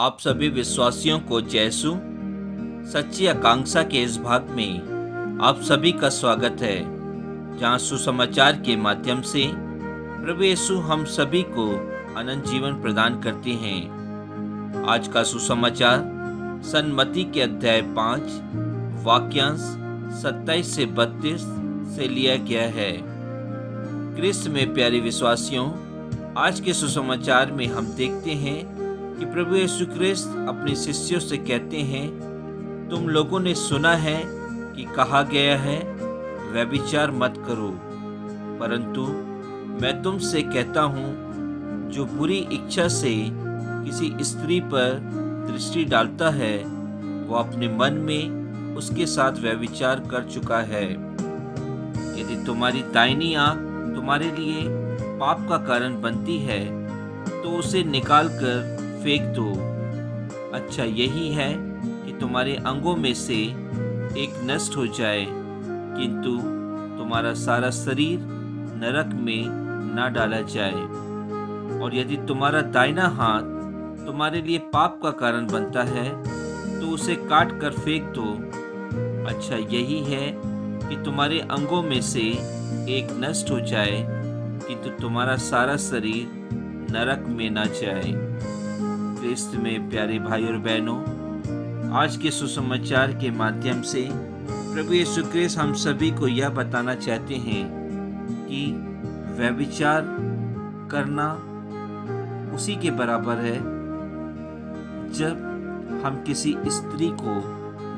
आप सभी विश्वासियों को यीशु सच्ची आकांक्षा के इस भाग में आप सभी का स्वागत है, जहां सुसमाचार के माध्यम से प्रभु यीशु हम सभी को अनंत जीवन प्रदान करते हैं। आज का सुसमाचार सन्मति के अध्याय 5 वाक्यांश 27 से 32 से लिया गया है। क्रिस्त में प्यारे विश्वासियों, आज के सुसमाचार में हम देखते हैं कि प्रभु यीशु क्रिस्त अपने शिष्यों से कहते हैं, तुम लोगों ने सुना है कि कहा गया है, व्यभिचार मत करो, परंतु मैं तुमसे कहता हूँ, जो बुरी इच्छा से किसी स्त्री पर दृष्टि डालता है, वो अपने मन में उसके साथ व्यभिचार कर चुका है। यदि तुम्हारी दाहिनी आंख तुम्हारे लिए पाप का कारण बनती है, तो उसे निकाल कर फेंक दो। अच्छा यही है कि तुम्हारे अंगों में से एक नष्ट हो जाए, किंतु तुम्हारा सारा शरीर नरक में न डाला जाए। और यदि तुम्हारा दाहिना हाथ तुम्हारे लिए पाप का कारण बनता है, तो उसे काट कर फेंक दो। अच्छा यही है कि तुम्हारे अंगों में से एक नष्ट हो जाए, किंतु तुम्हारा सारा शरीर नरक में न जाए। क्रिस्त में प्यारे भाई और बहनों, आज के सुसमाचार के माध्यम से प्रभु यीशु क्रिस्त हम सभी को यह बताना चाहते हैं कि व्यभिचार करना उसी के बराबर है जब हम किसी स्त्री को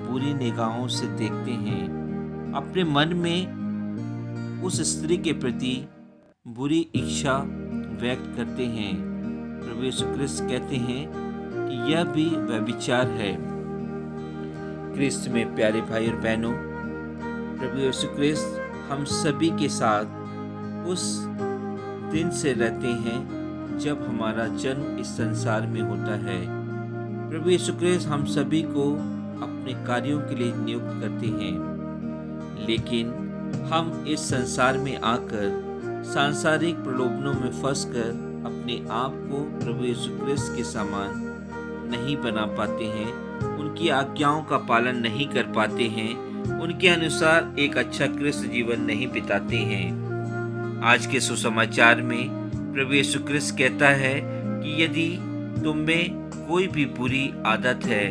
बुरी निगाहों से देखते हैं, अपने मन में उस स्त्री के प्रति बुरी इच्छा व्यक्त करते हैं। प्रभु यीशु क्रिस्त कहते हैं कि यह भी व्यभिचार है। क्रिस्त में प्यारे भाई और बहनों, प्रभु यीशु क्रिस्त हम सभी के साथ उस दिन से रहते हैं जब हमारा जन्म इस संसार में होता है। प्रभु यीशु क्रिस्त हम सभी को अपने कार्यों के लिए नियुक्त करते हैं, लेकिन हम इस संसार में आकर सांसारिक प्रलोभनों में फंसकर अपने आप को प्रभु यीशु क्रिस्त के समान नहीं बना पाते हैं, उनकी आज्ञाओं का पालन नहीं कर पाते हैं, उनके अनुसार एक अच्छा क्रिस्त जीवन नहीं बिताते हैं। आज के सुसमाचार में प्रभु यीशु क्रिस्त कहता है कि यदि तुम में कोई भी बुरी आदत है,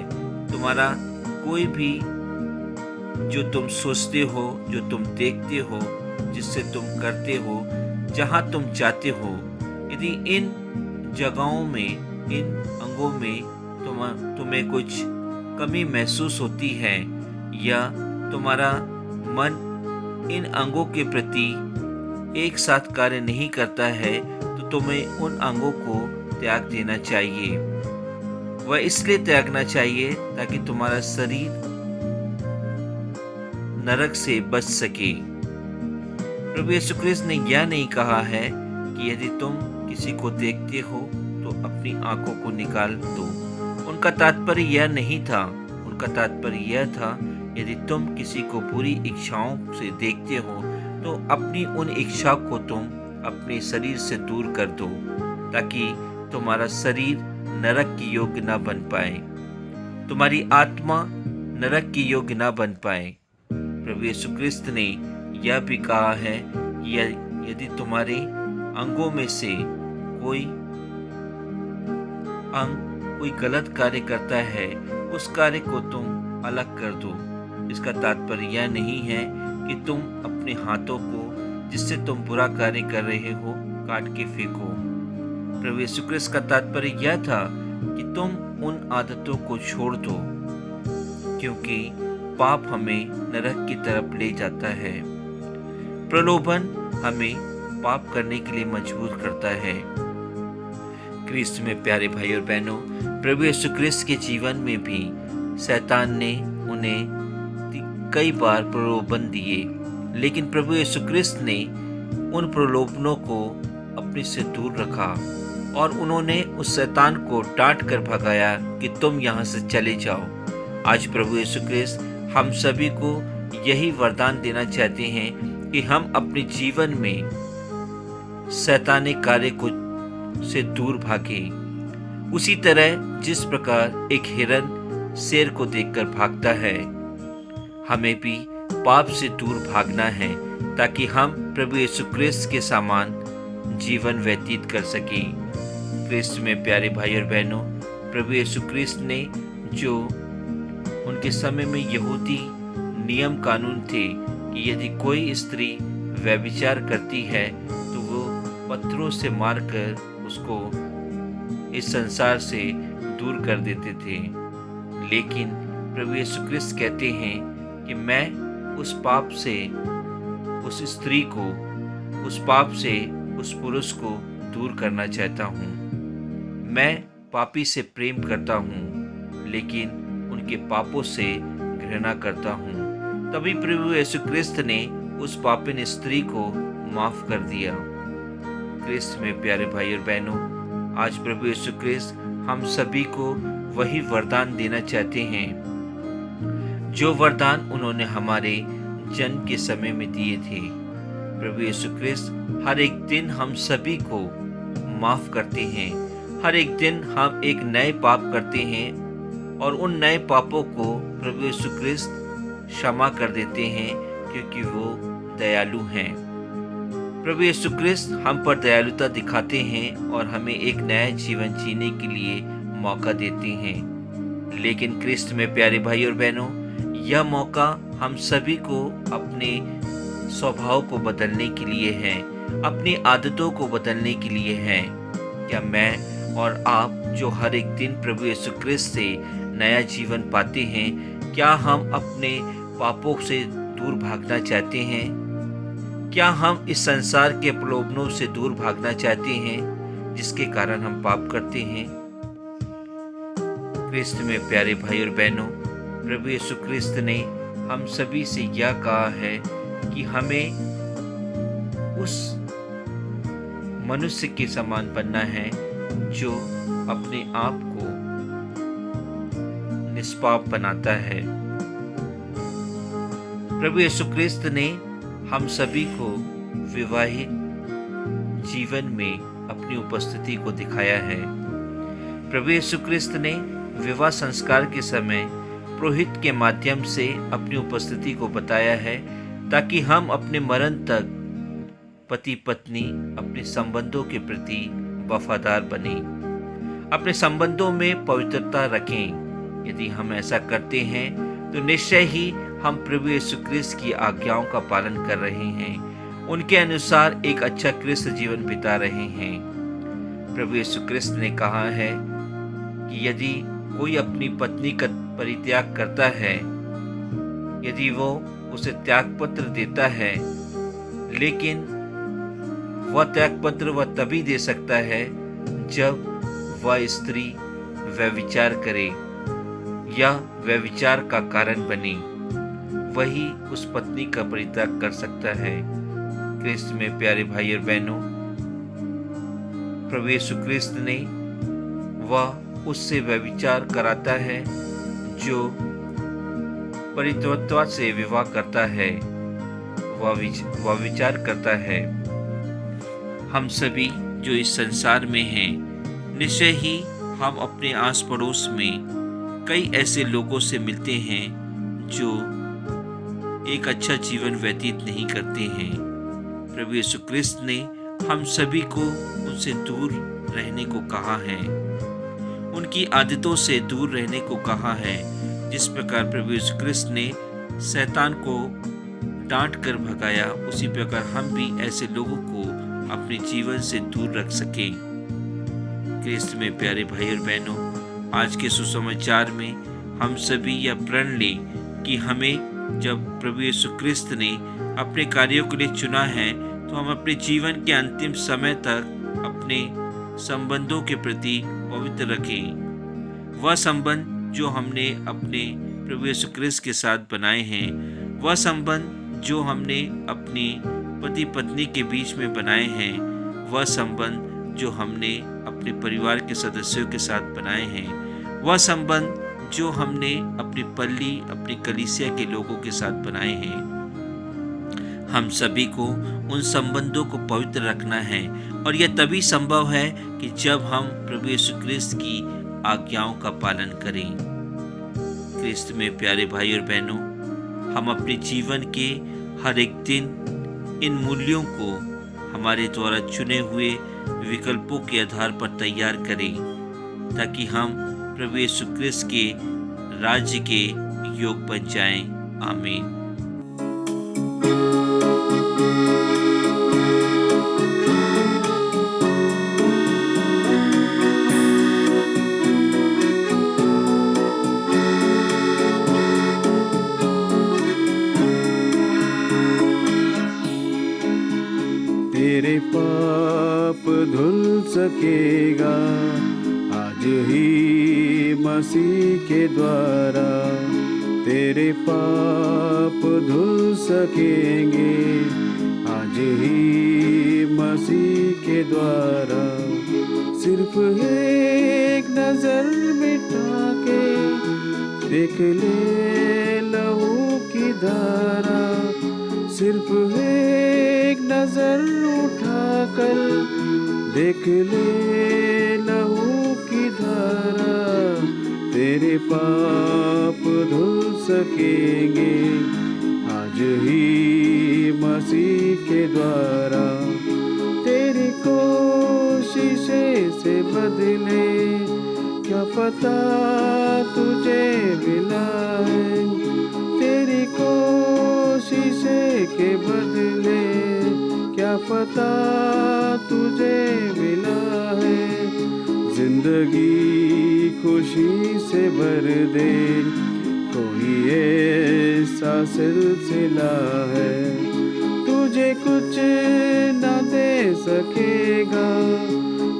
तुम्हारा कोई भी जो तुम सोचते हो, जो तुम देखते हो, जिससे तुम करते हो, जहाँ तुम जाते हो, यदि इन जगहों में, इन अंगों में तुम्हें कुछ कमी महसूस होती है, या तुम्हारा मन इन अंगों के प्रति एक साथ कार्य नहीं करता है, तो तुम्हें उन अंगों को त्याग देना चाहिए। वह इसलिए त्यागना चाहिए ताकि तुम्हारा शरीर नरक से बच सके। प्रभु यीशु क्रिस्त ने यह नहीं कहा है कि यदि तुम किसी को देखते हो तो अपनी आंखों को निकाल दो। उनका तात्पर्य यह नहीं था। उनका तात्पर्य यह था, यदि तुम किसी को बुरी इच्छाओं से देखते हो तो अपनी उन इच्छा को तुम अपने शरीर से दूर कर दो, ताकि तुम्हारा शरीर नरक की योग्य न बन पाए, तुम्हारी आत्मा नरक की योग्य न बन पाए। प्रभु यीशु क्रिस्त ने यह भी कहा है कि यदि तुम्हारे अंगों में से कोई अंग कोई गलत कार्य करता है, उस कार्य को तुम अलग कर दो। इसका तात्पर्य यह नहीं है कि तुम अपने हाथों को, जिससे तुम बुरा कार्य कर रहे हो, काट के फेंको। प्रभु यीशु क्रिस्त का तात्पर्य यह था कि तुम उन आदतों को छोड़ दो, क्योंकि पाप हमें नरक की तरफ ले जाता है। प्रलोभन हमें पाप करने के लिए मजबूर करता है। क्रिस्त में प्यारे भाई और बहनों, प्रभु यीशु क्रिस्त के जीवन में भी शैतान ने उन्हें कई बार प्रलोभन दिए, लेकिन प्रभु यीशु क्रिस्त ने उन प्रलोभनों को अपने से दूर रखा और उन्होंने उस शैतान को डांट कर भगाया कि तुम यहाँ से चले जाओ। आज प्रभु यीशु क्रिस्त हम सभी को यही वरदान देना चाहते हैं कि हम अपने जीवन में शैतानी कार्य को से दूर भागे उसी तरह जिस प्रकार एक हिरन शेर को देखकर भागता है, हमें भी पाप से दूर भागना है ताकि हम प्रभु यीशु क्रिस्त के समान जीवन व्यतीत कर सकें। क्रिस्त में प्यारे भाई और बहनों, प्रभु यीशु क्रिस्त ने जो उनके समय में यहूदी नियम कानून थे कि यदि कोई स्त्री व्यभिचार करती है तो वो पत्थरों से मारकर उसको इस संसार से दूर कर देते थे, लेकिन प्रभु यीशु क्रिस्त कहते हैं कि मैं उस पाप से उस स्त्री को, उस पाप से उस पुरुष को दूर करना चाहता हूँ। मैं पापी से प्रेम करता हूँ, लेकिन उनके पापों से घृणा करता हूँ। तभी प्रभु यीशु क्रिस्त ने उस पापिन स्त्री को माफ कर दिया। क्रिस्त में प्यारे भाई और बहनों, आज प्रभु यीशु क्रिस्त हम सभी को वही वरदान देना चाहते हैं जो वरदान उन्होंने हमारे जन्म के समय में दिए थे। प्रभु यीशु क्रिस्त हर एक दिन हम सभी को माफ करते हैं। हर एक दिन हम एक नए पाप करते हैं और उन नए पापों को प्रभु यीशु क्रिस्त क्षमा कर देते हैं, क्योंकि वो दयालु हैं। प्रभु यीशु क्रिस्त हम पर दयालुता दिखाते हैं और हमें एक नया जीवन जीने के लिए मौका देते हैं। लेकिन क्रिस्त में प्यारे भाई और बहनों, यह मौका हम सभी को अपने स्वभाव को बदलने के लिए है, अपनी आदतों को बदलने के लिए है। क्या मैं और आप जो हर एक दिन प्रभु यीशु क्रिस्त से नया जीवन पाते हैं, क्या हम अपने पापों से दूर भागना चाहते हैं? क्या हम इस संसार के प्रलोभनों से दूर भागना चाहते हैं जिसके कारण हम पाप करते हैं? क्रिस्त में प्यारे भाई और बहनों, प्रभु यीशु क्रिस्त ने हम सभी से यह कहा है कि हमें उस मनुष्य के समान बनना है जो अपने आप को निष्पाप बनाता है। प्रभु यीशु क्रिस्त ने हम सभी को विवाहित जीवन में अपनी उपस्थिति को दिखाया है। प्रभु यीशु क्रिस्त ने विवाह संस्कार के समय पुरोहित के माध्यम से अपनी उपस्थिति को बताया है, ताकि हम अपने मरण तक पति पत्नी अपने संबंधों के प्रति वफादार बने, अपने संबंधों में पवित्रता रखें। यदि हम ऐसा करते हैं तो निश्चय ही हम प्रभु यीशु क्रिस्त की आज्ञाओं का पालन कर रहे हैं, उनके अनुसार एक अच्छा क्रिस्त जीवन बिता रहे हैं। प्रभु यीशु क्रिस्त ने कहा है कि यदि कोई अपनी पत्नी का परित्याग करता है, यदि वो उसे त्यागपत्र देता है, लेकिन वह त्यागपत्र वह तभी दे सकता है जब वह स्त्री व्यभिचार करे या व्यभिचार का कारण बने, वही उस पत्नी का परित्याग कर सकता है। क्रिस्त में प्यारे भाई और बहनों, प्रभु यीशु क्रिस्त ने वह उससे व्यभिचार कराता है जो परित्वता से विवाह करता है, वह विचार करता है। हम सभी जो इस संसार में हैं, निश्चय ही हम अपने आस पड़ोस में कई ऐसे लोगों से मिलते हैं जो एक अच्छा जीवन व्यतीत नहीं करते हैं। प्रभु यीशु क्रिस्त ने हम सभी को उनसे दूर रहने को कहा है, उनकी आदतों से दूर रहने को कहा है। जिस प्रकार प्रभु यीशु क्रिस्त ने शैतान को डांट कर भगाया, उसी प्रकार हम भी ऐसे लोगों को अपने जीवन से दूर रख सकें। क्रिस्त में प्यारे भाई और बहनों, आज के सुसमाचार में हम सभी यह प्रण लें कि हमें जब प्रभु यीशु क्रिस्त ने अपने कार्यों के लिए चुना है, तो हम अपने जीवन के अंतिम समय तक अपने संबंधों के प्रति पवित्र रखें। वह संबंध जो हमने अपने प्रभु यीशु क्रिस्त के साथ बनाए हैं, वह संबंध जो हमने अपनी पति पत्नी के बीच में बनाए हैं, वह संबंध जो हमने अपने परिवार के सदस्यों के साथ बनाए हैं, वह संबंध जो हमने अपनी पल्ली, अपनी कलीसिया के लोगों के साथ बनाए हैं, हम सभी को उन संबंधों को पवित्र रखना है, और यह तभी संभव है कि जब हम प्रभु यीशु क्रिस्त की आज्ञाओं का पालन करें। क्रिस्त में प्यारे भाई और बहनों, हम अपने जीवन के हर एक दिन इन मूल्यों को हमारे द्वारा चुने हुए विकल्पों के आधार पर तैयार करें, ताकि हम प्रभु यीशु क्रिस्त के राज्य के योग बन जाएं। आमीन। तेरे पाप धुल सकेगा आज ही मसीह के द्वारा। तेरे पाप धुल सकेंगे आज ही मसीह के द्वारा। सिर्फ एक नजर मिटा के देख ले लहू की धारा। सिर्फ एक नजर उठाकर देख ले लहू की धारा। तेरे पाप धुल सकेंगे आज ही मसीह के द्वारा। तेरी कोशिशें से बदले क्या पता तुझे मिला है। तेरी कोशिशें के बदले क्या पता तुझे मिला है। जिंदगी खुशी से भर दे कोई ऐसा सिलसिला है। तुझे कुछ न दे सकेगा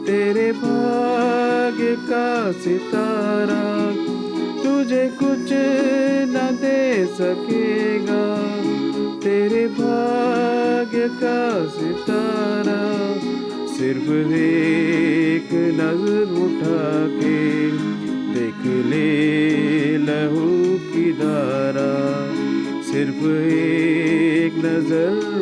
तेरे भाग्य का सितारा। तुझे कुछ न दे सकेगा तेरे भाग्य का सितारा। सिर्फ एक नजर उठा के देख ले लहू की धारा। सिर्फ एक नजर